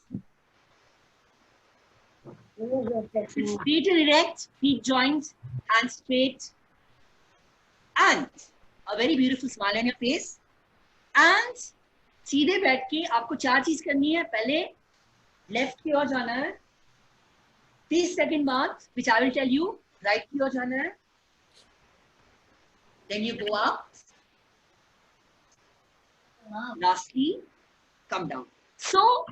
Sit straight and erect, feet joined, hands straight, and a very beautiful smile on your face. And सीधे बैठ के आपको 4 चीज करनी है. पहले लेफ्ट की ओर जाना है. 30 सेकंड बाद, which I will tell you, right की ओर जाना है. Then you go up. Lastly, come down. So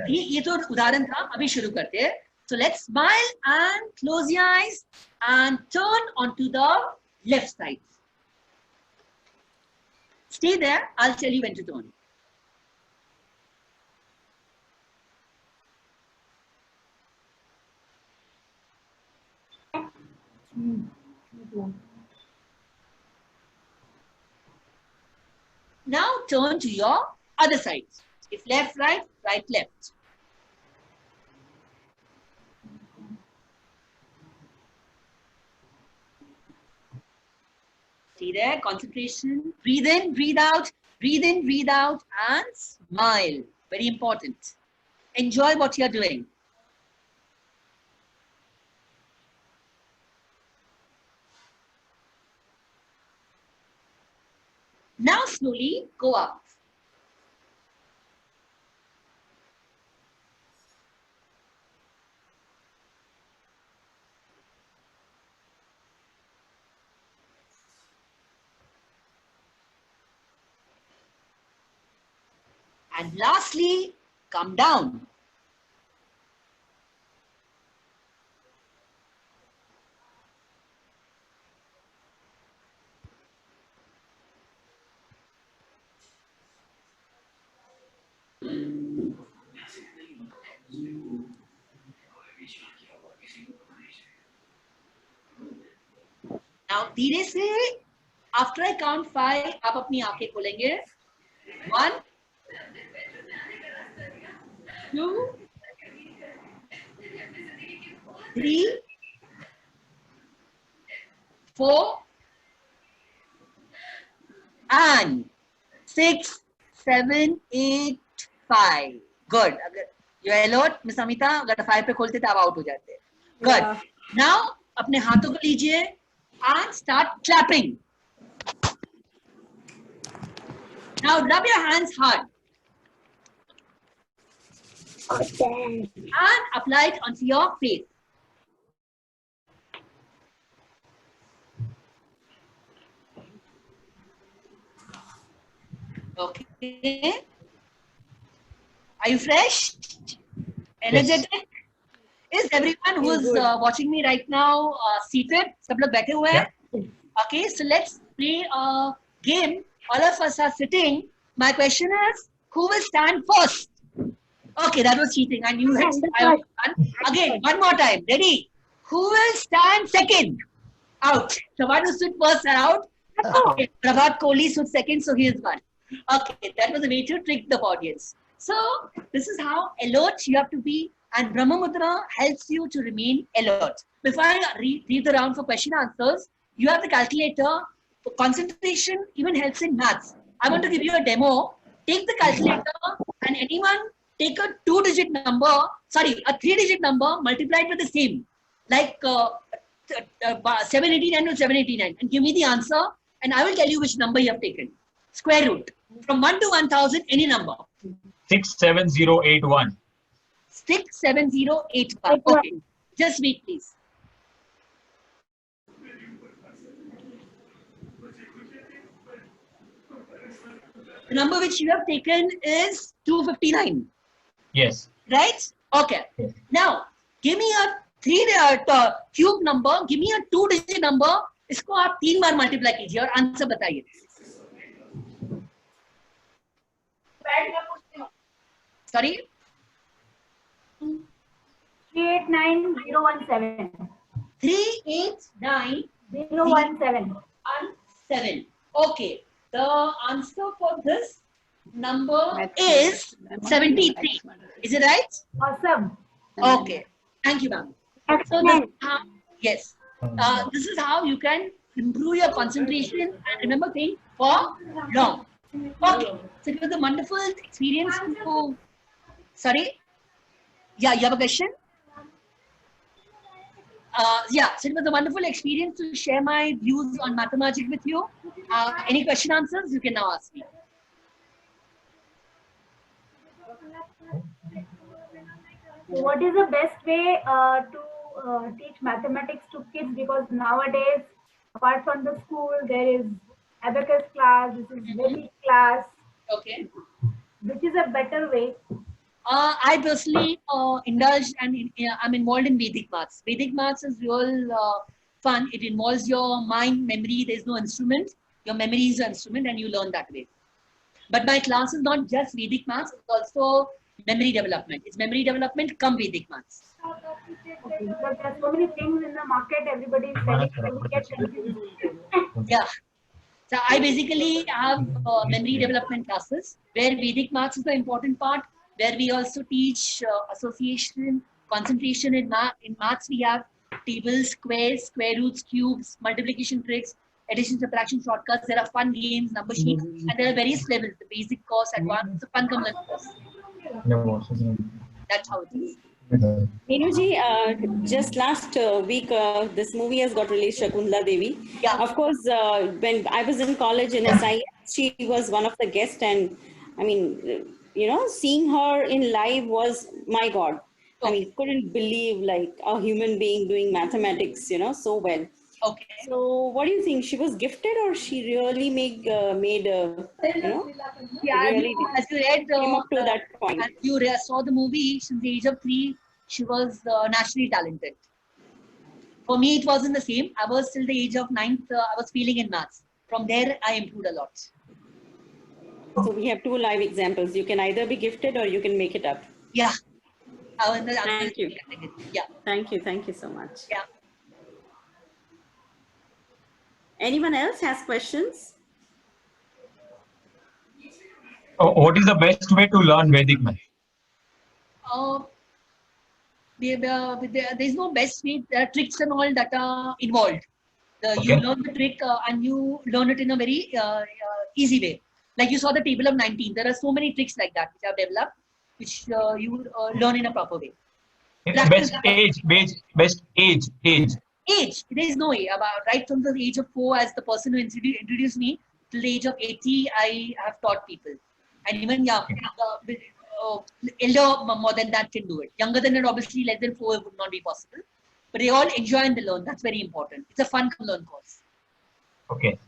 ये तो उदाहरण था. अभी शुरू करते हैं. So let's smile and close your eyes and turn onto the left side. Stay there. I'll tell you when to turn. Now turn to your other side. If left, right, right, left. Stay there, concentration. Breathe in, breathe out, breathe in, breathe out, and smile. Very important. Enjoy what you're doing. Now slowly go up. And lastly, come down. Now धीरे से after I count 5 आप अपनी आंखें खोलेंगे. 1, 2, 3, 4, and 6, 7, 8, 5. Good. You are alert, Miss Amita. अगर 5 पे खोलते तो आप out हो जाते. Good. Yeah. Now अपने हाथों को लीजिए and start clapping. Now rub your hands hard. And apply it onto your face. Okay. Are you fresh? Energetic? Yes. Is everyone who's watching me right now seated? सब लोग बैठे हुए हैं? Okay, so let's play a game. All of us are sitting. My question is, who will stand first? Okay, that was cheating. I knew it. Again, one more time. Ready? Who will stand second? Out. The one who stood first are out. Okay, Prabhat Kohli stood second, so he is one. Okay, that was a way to trick the audience. So this is how alert you have to be, and Brahma Mudra helps you to remain alert. Before I read the round for question answers, you have the calculator. Concentration even helps in maths. I want to give you a demo. Take the calculator and anyone take a 2-digit number, sorry, a 3-digit number multiplied with the same, like 789 to 789, and give me the answer, and I will tell you which number you have taken. Square root. From 1 to 1000, any number. 67081. 67081. Okay. Just wait, please. The number which you have taken is 259. Yes. Right? Okay. Now, give me a cube number. Give me a 2-digit number. इसको आप 3 बार multiply कीजिए और answer बताइए. Sorry? 389017. 389017. Okay. The answer for this number is 73. Is it right? Awesome. Okay. Thank you, ma'am. So this is how, yes. This is how you can improve your concentration and remember things for long. Okay. So it was a wonderful experience to... Sorry? Yeah, you have a question? Yeah, so it was a wonderful experience to share my views on Mathemagic with you. Any question answers, you can now ask me. What is the best way to teach mathematics to kids? Because nowadays, apart from the school, there is abacus class, this is Vedic class. Okay. Which is a better way? I personally indulged and I'm involved in Vedic maths. Vedic maths is real fun. It involves your mind, memory. There's no instrument. Your memory is your instrument and you learn that way. But my class is not just Vedic maths. It's also memory development. It's memory development come Vedic maths. Okay, because there are so many things in the market, everybody is selling, so we get confused. Yeah. So I basically have memory development classes where Vedic maths is the important part, where we also teach association, concentration in maths. We have tables, squares, square roots, cubes, multiplication tricks, addition, subtraction, shortcuts. There are fun games, number sheets, and there are various levels, the basic course, advanced, the fun common course. That's how it is. Menuji, just last week, this movie has got released, Shakuntala Devi. Yeah. Of course, when I was in college in SI, she was one of the guests, and I mean, you know, seeing her in live was, my God. I mean, couldn't believe like a human being doing mathematics, you know, so well. Okay. So, what do you think? She was gifted, or she really made you know? Yeah, really as you read, came up to that point. As you saw the movie, since the age of 3, she was naturally talented. For me, it wasn't the same. I was till the age of 9th, I was failing in maths. From there, I improved a lot. So we have 2 live examples. You can either be gifted or you can make it up. Yeah. Thank you. Yeah. Thank you. Thank you so much. Yeah. Anyone else has questions? What is the best way to learn Vedic math? There's no best way. There are tricks and all that are involved. You learn the trick and you learn it in a very easy way. Like you saw the table of 19. There are so many tricks like that which are developed, which you learn in a proper way. Best age. Age. There is no way. Right from the age of 4, as the person who introduced me, till the age of 80, I have taught people. And even elder more than that can do it. Younger than it, obviously, less than 4 would not be possible. But they all enjoy and they learn. That's very important. It's a fun to learn course. Okay.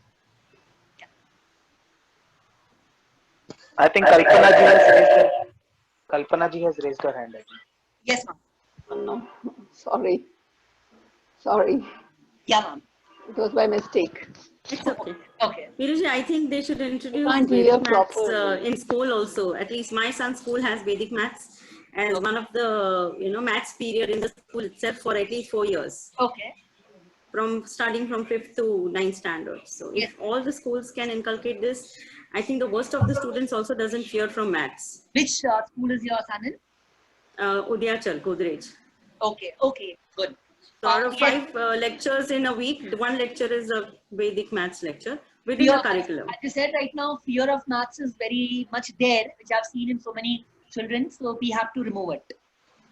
I think Kalpana ji has raised her hand. Yes, ma'am. Oh, no. Sorry. Yeah, ma'am. It was by mistake. It's okay. Okay. Viruji, I think they should introduce Can't hear Vedic maths properly. in school also. At least my son's school has Vedic maths. as one of the maths period in the school itself for at least 4 years. Okay. From starting from 5th to 9th standard. So if all the schools can inculcate this, I think the worst of the students also doesn't fear from maths. Which school is your son in? Udyachal, Godrej. Okay, okay, good. So out of 5 lectures in a week, one lecture is a Vedic maths lecture within the curriculum. As you said right now, fear of maths is very much there, which I've seen in so many children. So we have to remove it.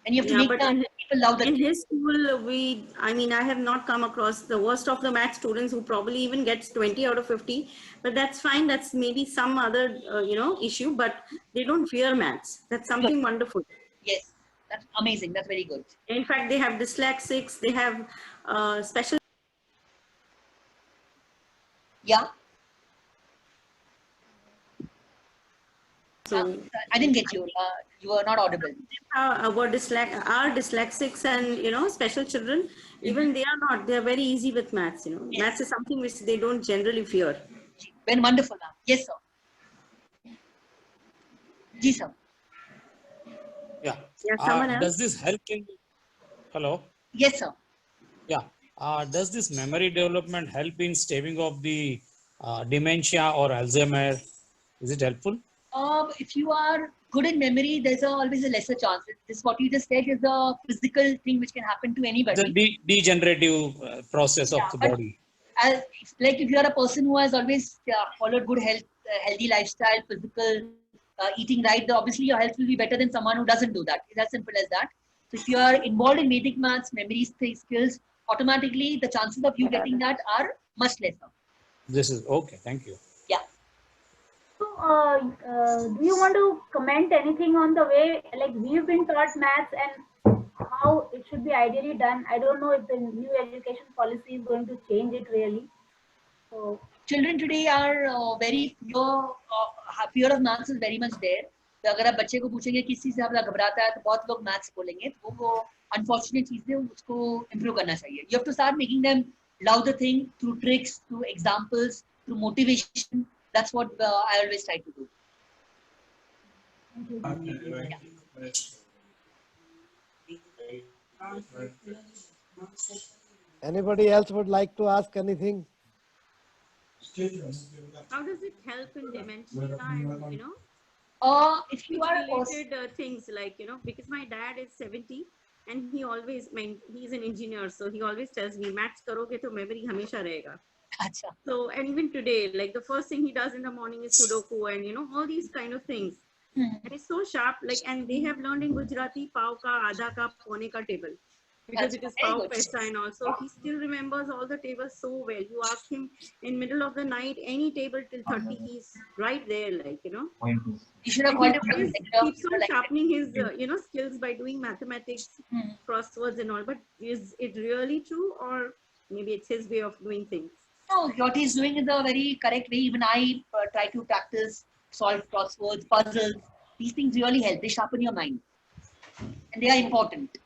And you have to make people love the in his school, I have not come across the worst of the math students who probably even gets 20 out of 50, but that's fine. That's maybe some other, issue, but they don't fear maths. That's something wonderful. Yes, that's amazing. That's very good. In fact, they have dyslexics, they have special. Yeah. So I didn't get you. You were not audible. Our dyslexics and special children, even they are not. They are very easy with maths. Maths is something which they don't generally fear. Very wonderful. Yes, sir. Ji, sir. Yeah. Someone else? Does this help in? Hello. Yes, sir. Yeah. Does this memory development help in staving off the dementia or Alzheimer? Is it helpful? If you are good in memory, there's always a lesser chance. This what you just said is a physical thing which can happen to anybody. The degenerative process of the body. Like if you are a person who has always followed good health, healthy lifestyle, physical, eating right, obviously your health will be better than someone who doesn't do that. It's as simple as that. So if you are involved in Vedic maths, memory skills, automatically the chances of you getting that are much lesser. This is okay. Thank you. So, do you want to comment anything on the way, like we've been taught maths and how it should be ideally done? I don't know if the new education policy is going to change it really. So, Children today are very fear of maths is very much there. तो अगर आप बच्चे को पूछेंगे किस चीज से आप घबराता है तो बहुत लोग मैथ्स बोलेंगे तो वो अनफॉर्चुनेट चीज है उसको इम्प्रूव करना चाहिए. You have to start making them love the thing through tricks, through examples, through motivation. That's what I always try to do. Anybody else would like to ask anything? How does it help in dementia and, if you are related things like, because my dad is 70 and he always, he's an engineer, so he always tells me, maths karoge to memory hamesha rahega. Achha. So, and even today, like the first thing he does in the morning is Sudoku and, all these kind of things. And it's so sharp, like, and they have learned in Gujarati, pav ka, adha ka, pone ka table. Because That's it is very pav good. paisa and also he still remembers all the tables so well. You ask him in middle of the night, any table till 30, he's right there, like, You should have and called he him. keeps on sharpening his, skills by doing mathematics, crosswords and all. But is it really true, or maybe it's his way of doing things? No, what he's doing is a very correct way. Even I try to practice, solve crosswords, puzzles. These things really help. They sharpen your mind. And they are important.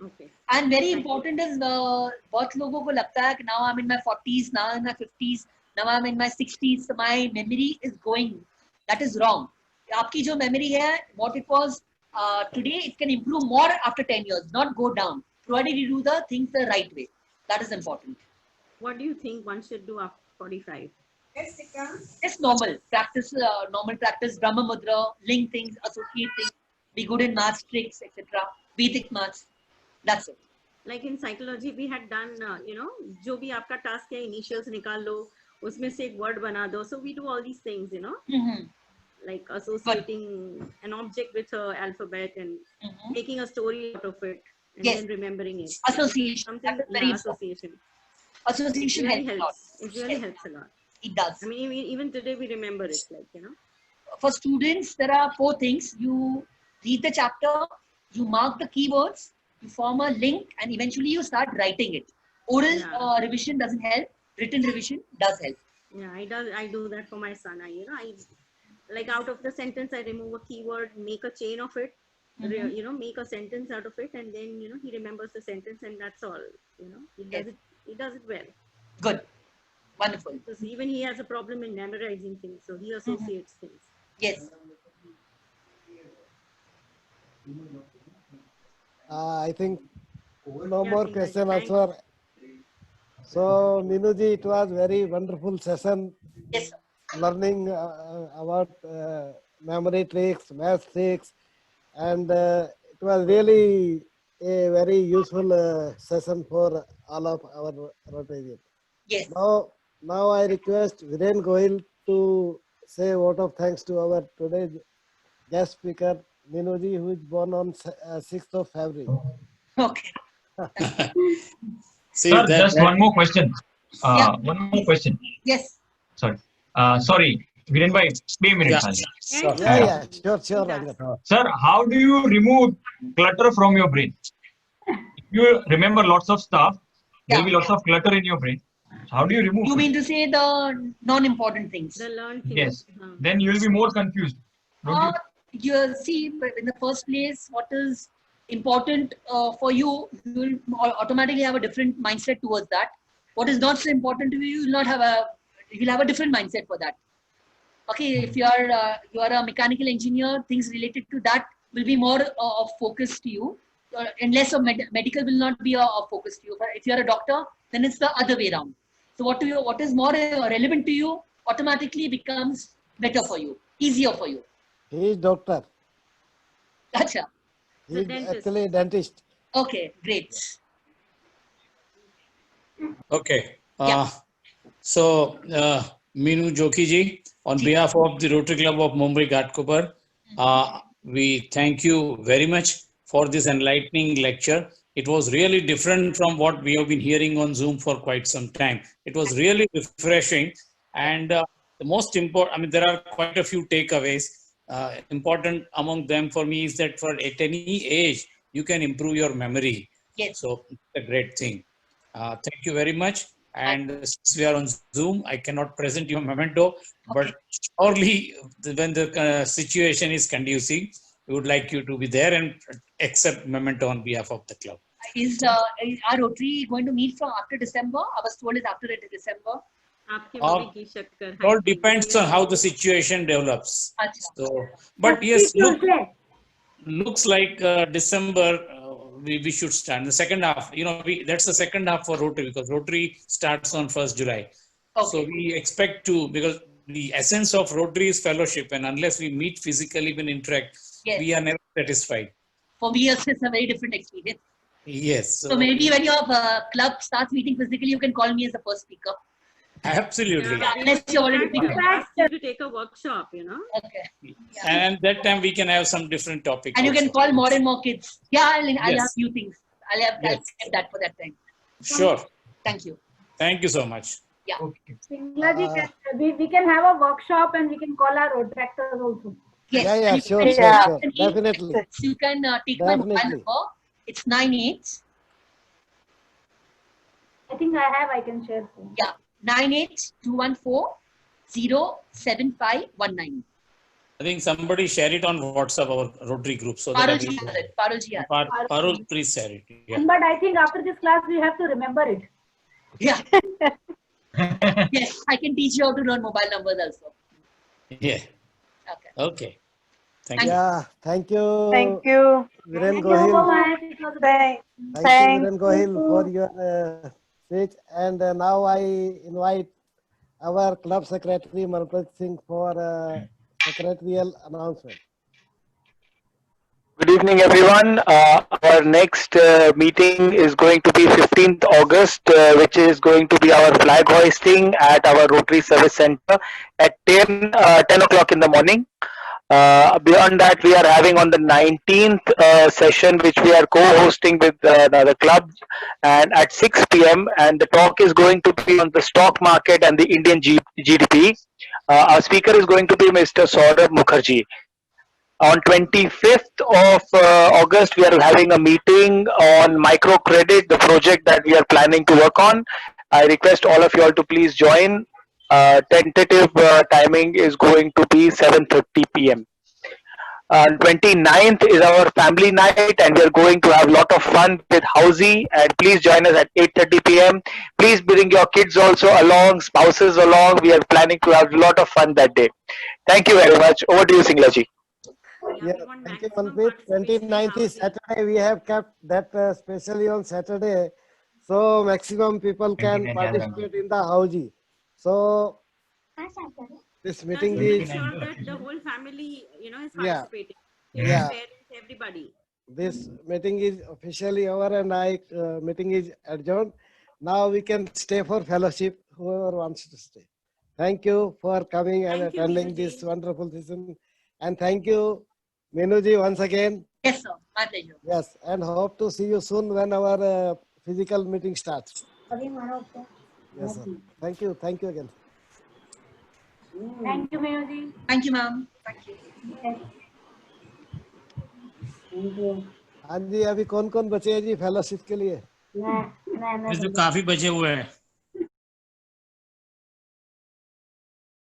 Okay. And very important is बहुत लोगों को लगता है कि now I'm in my 40s, now I'm in my 50s, now I'm in my 60s, so my memory is going. That is wrong. आपकी जो memory है, what it was today, it can improve more after 10 years, not go down, provided you do the things the right way. That is important. What do you think one should do after 45? It's normal practice, Brahma Mudra, link things, associate things, be good in maths, tricks, etc. Vedic maths. That's it. Like in psychology, we had done, जो भी आपका task है, initials निकाल लो, उसमें से एक word बना दो. So we do all these things, like associating an object with an alphabet and making a story out of it and then remembering it. Association. Something, That is very association. Association It really helps a lot. It really helps a lot. It does. I mean, even today we remember it, like, For students, there are 4 things. You read the chapter, you mark the keywords, you form a link, and eventually you start writing it. Oral revision doesn't help. Written revision does help. Yeah, I do that for my son. I like out of the sentence, I remove a keyword, make a chain of it, make a sentence out of it, and then, he remembers the sentence, and that's all, he does it well. Good. Wonderful. Because even he has a problem in memorizing things, so he associates things. Yes. I think no more question answer. So, Minuji, it was very wonderful session. Yes, sir. Learning about memory tricks, math tricks, and it was really a very useful session for all of our Rotarians. Yes. Now I request Viren Gohil to say a vote of thanks to our today's guest speaker, Minuji, who is born on 6th of February. Okay. See, Sir, that- just one more question. Yeah. One more question. Yes. Sorry. Sorry, Viren bhai, 2 minutes. Sure. Yeah, sure, Angan. Sir, how do you remove clutter from your brain? If you remember lots of stuff, there will be lots of clutter in your brain. How do you remove You it? mean to say the non-important things? The learned things. Yes. Then you will be more confused. Don't you? You see, but in the first place, what is important for you, you will automatically have a different mindset towards that. What is not so important to you, you will not have you'll have a different mindset for that. Okay, if you are a mechanical engineer, things related to that will be more of focus to you, and less of medical will not be of focus to you. But if you are a doctor, then it's the other way around. So what is more relevant to you automatically becomes better for you, easier for you. He is doctor. Gotcha. He is actually a dentist. Okay, great. Okay. So, Minu Joki ji, on behalf of the Rotary Club of Mumbai Ghatkopar, we thank you very much for this enlightening lecture. It was really different from what we have been hearing on Zoom for quite some time. It was really refreshing. And the most important, I mean, there are quite a few takeaways. Important among them for me is that at any age, you can improve your memory. Yes. So it's a great thing. Thank you very much. And since we are on Zoom, I cannot present your memento, but surely when the situation is conducive, we would like you to be there and accept memento on behalf of the club. Is our Rotary going to meet from after December? I was told it's after December. It all depends on how the situation develops. So, but yes, looks like December we should start. The second half, that's the second half for Rotary, because Rotary starts on 1st July. Okay. So we expect to, because the essence of Rotary is fellowship, and unless we meet physically and interact, yes, we are never satisfied. For me, it's a very different experience. Yes. So maybe when your club starts meeting physically, you can call me as the first speaker. Absolutely. Yeah, unless you already to take a workshop, Okay. Yeah. And that time we can have some different topics. And you can call more and more kids. Yeah, I'll Yes. have few things. I'll get that for that time. Sure. Thank you. Thank you so much. Yeah. Okay. Singlaji, we can have a workshop and we can call our Rotractors also. Yes. Yeah, and sure, you can- sure. Definitely. You can take my mobile Definitely. number. It's 98. I think I can share. Yeah. 98-214-07519. I think somebody share it on WhatsApp, our Rotary group. So that Parulji has it. Parulji has it. Parul, please share it. Yeah. But I think after this class, we have to remember it. Yeah. Yes, I can teach you how to learn mobile numbers also. Yeah. Okay. Okay. Thank you. Yeah, thank you. Thank you. Viren Thank you so Gohil. much. It was a Thank you, Viren Gohil, for your speech. And now I invite our club secretary, Manpreet Singh, for secretarial announcement. Good evening, everyone. Our next meeting is going to be 15th August, which is going to be our flag hoisting at our Rotary Service Center at 10 o'clock in the morning. Beyond that, we are having on the 19th session, which we are co-hosting with another club, and at 6 p.m. And the talk is going to be on the stock market and the Indian GDP. Our speaker is going to be Mr. Saurabh Mukherjee. On 25th of August, we are having a meeting on microcredit, the project that we are planning to work on. I request all of you all to please join. Tentative timing is going to be 7:30 p.m. 29th is our family night, and we are going to have a lot of fun with Housey, and please join us at 8:30 p.m. Please bring your kids also along, spouses along. We are planning to have a lot of fun that day. Thank you very much. Over to you, Singlaji. Yeah, thank you, Manpreet. 29th is Saturday. We have kept that specially on Saturday, so maximum people can 29th participate in the Hauji. So this meeting Just make is sure that the whole family, is Yeah. participating. Yeah. Parents, everybody. this meeting is officially over, and meeting is adjourned. Now we can stay for fellowship. Whoever wants to stay. Thank you for coming and Thank you, attending Meenuji. this wonderful session, and thank you, Menuji, once again. Yes, sir. My pleasure. Yes, and hope to see you soon when our physical meeting starts. Yes, sir. Thank you. Thank you again. Thank you, Menuji. Thank you, ma'am. Thank you. हाँ जी, अभी कौन कौन बचे हैं जी fellowship के लिए? ये तो काफी बचे हुए हैं।